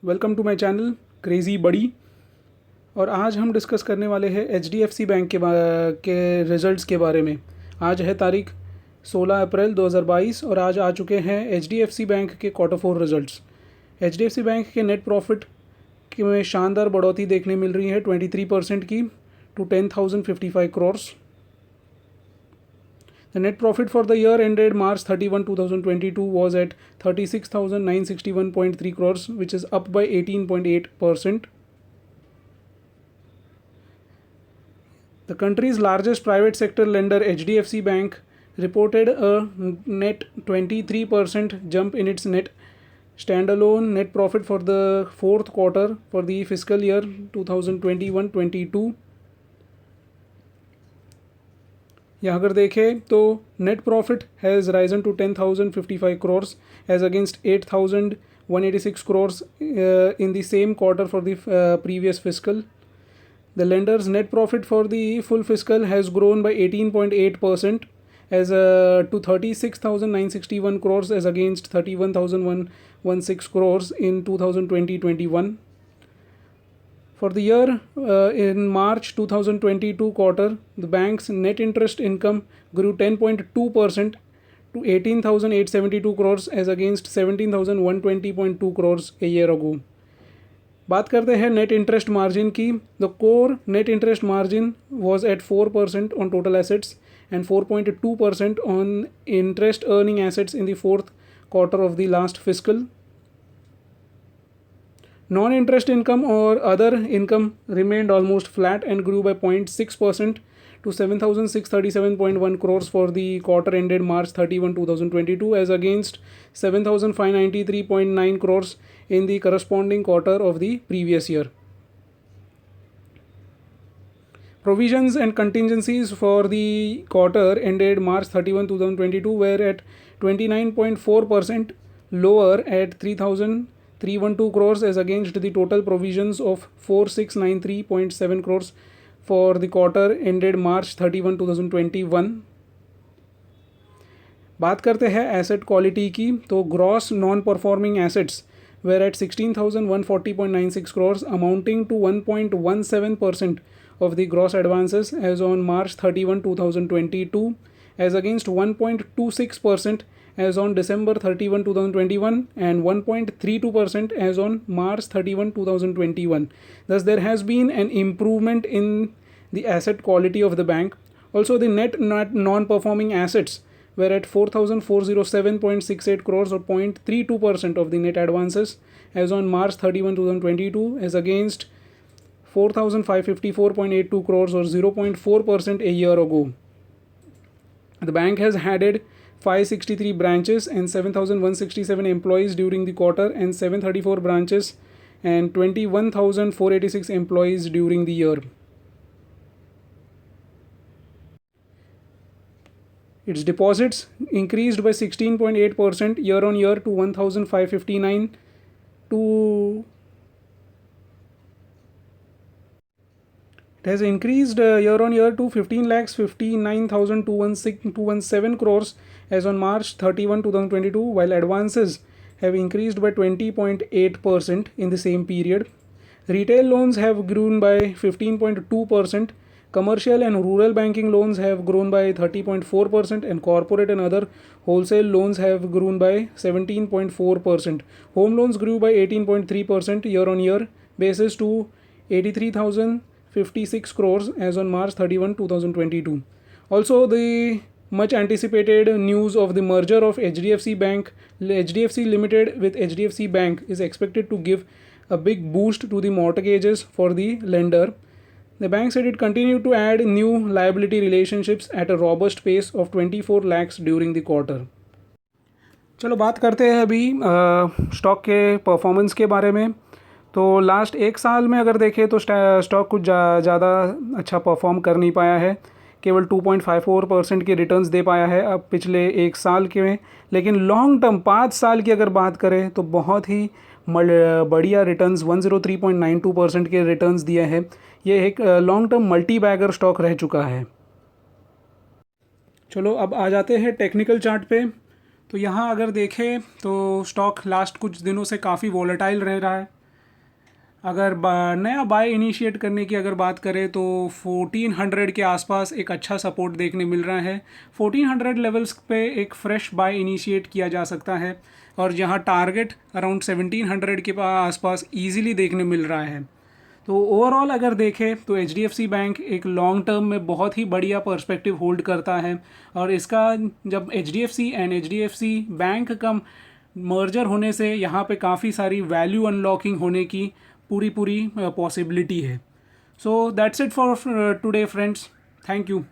Welcome to my channel crazy बड़ी। और आज हम डिस्कस करने वाले हैं एचडीएफसी बैंक के रिज़ल्ट्स के बारे में। आज है तारीख 16 अप्रैल 2022 और आज आ चुके हैं एचडीएफसी बैंक के क्वार्टर 4 रिज़ल्ट्स। एचडीएफसी बैंक के नेट प्रॉफिट में शानदार बढ़ोतरी देखने मिल रही है 23% की to 10,055 crores. The net profit for the year ended March 31, 2022 was at 36,961.3 crores, which is up by 18.8%. The country's largest private sector lender, HDFC Bank, reported a net 23% jump in its standalone net profit for the fourth quarter for the fiscal year 2021-22. यहाँ अगर देखें तो net profit has risen to 10,055 crores as against 8,186 crores in the same quarter for the previous fiscal. The lender's net profit for the full fiscal has grown by 18.8% as to 36,961 crores as against 31,116 crores in 2020-21. For the year in March 2022 quarter, the bank's net interest income grew 10.2% to 18,872 crores as against 17,120.2 crores a year ago. बात करते हैं net interest margin की। The core net interest margin was at 4% on total assets and 4.2% on interest earning assets in the fourth quarter of the last fiscal. Non-interest income or other income remained almost flat and grew by 0.6% to 7,637.1 crores for the quarter ended March 31, 2022 as against 7,593.9 crores in the corresponding quarter of the previous year. Provisions and contingencies for the quarter ended March 31, 2022 were at 29.4% lower at 3,312 crores as against the total provisions of 4,693.7 crores for the quarter ended March 31, 2021. बात करते हैं asset quality की तो gross non performing assets were at 16,140.96 crores amounting to 1.17% of the gross advances as on March 31, 2022 as against 1.26% as on December 31, 2021 and 1.32% as on March 31, 2021. Thus, there has been an improvement in the asset quality of the bank. Also, the net non-performing assets were at 4,407.68 crores or 0.32% of the net advances as on March 31, 2022 as against 4,554.82 crores or 0.4% a year ago. The bank has added 563 branches and 7,167 employees during the quarter and 734 branches and 21,486 employees during the year. Its deposits increased by 16.8% year on year to 1,559 to It has increased year on year to 15,59,217 crores as on March 31, 2022, while advances have increased by 20.8% in the same period. Retail loans have grown by 15.2%, commercial and rural banking loans have grown by 30.4%, and corporate and other wholesale loans have grown by 17.4%. Home loans grew by 18.3% year on year basis to 83,056 crores as on March 31, 2022. Also, the much anticipated news of the merger of HDFC Limited with HDFC Bank is expected to give a big boost to the mortgages for the lender. The bank said it continued to add new liability relationships at a robust pace of 24 lakhs during the quarter. चलो बात करते हैं अभी stock के performance के बारे में। तो लास्ट एक साल में अगर देखें तो स्टॉक कुछ ज़्यादा अच्छा परफॉर्म कर नहीं पाया है, केवल 2.54% के रिटर्न्स दे पाया है अब पिछले एक साल के में। लेकिन लॉन्ग टर्म 5 साल की अगर बात करें तो बहुत ही बढ़िया रिटर्न्स 103.92% के रिटर्न्स दिए हैं। ये एक long term multi bagger stock रह चुका है। चलो अब आ जाते हैं टेक्निकल चार्ट पे। तो यहाँ अगर देखें तो स्टॉक लास्ट कुछ दिनों से काफ़ी वॉलेटाइल रह रहा है। अगर नया बाय इनिशिएट करने की अगर बात करें तो 1400 के आसपास एक अच्छा सपोर्ट देखने मिल रहा है। 1400 लेवल्स पे एक फ्रेश बाय इनिशिएट किया जा सकता है और जहां टारगेट अराउंड 1700 के आसपास इजीली देखने मिल रहा है। तो ओवरऑल अगर देखें तो HDFC बैंक एक लॉन्ग टर्म में बहुत ही बढ़िया पर्सपेक्टिव होल्ड करता है और इसका जब HDFC एंड HDFC बैंक का मर्जर होने से यहाँ पे काफ़ी सारी वैल्यू अनलॉकिंग होने की पूरी पॉसिबिलिटी है। So that's it for today friends, thank you.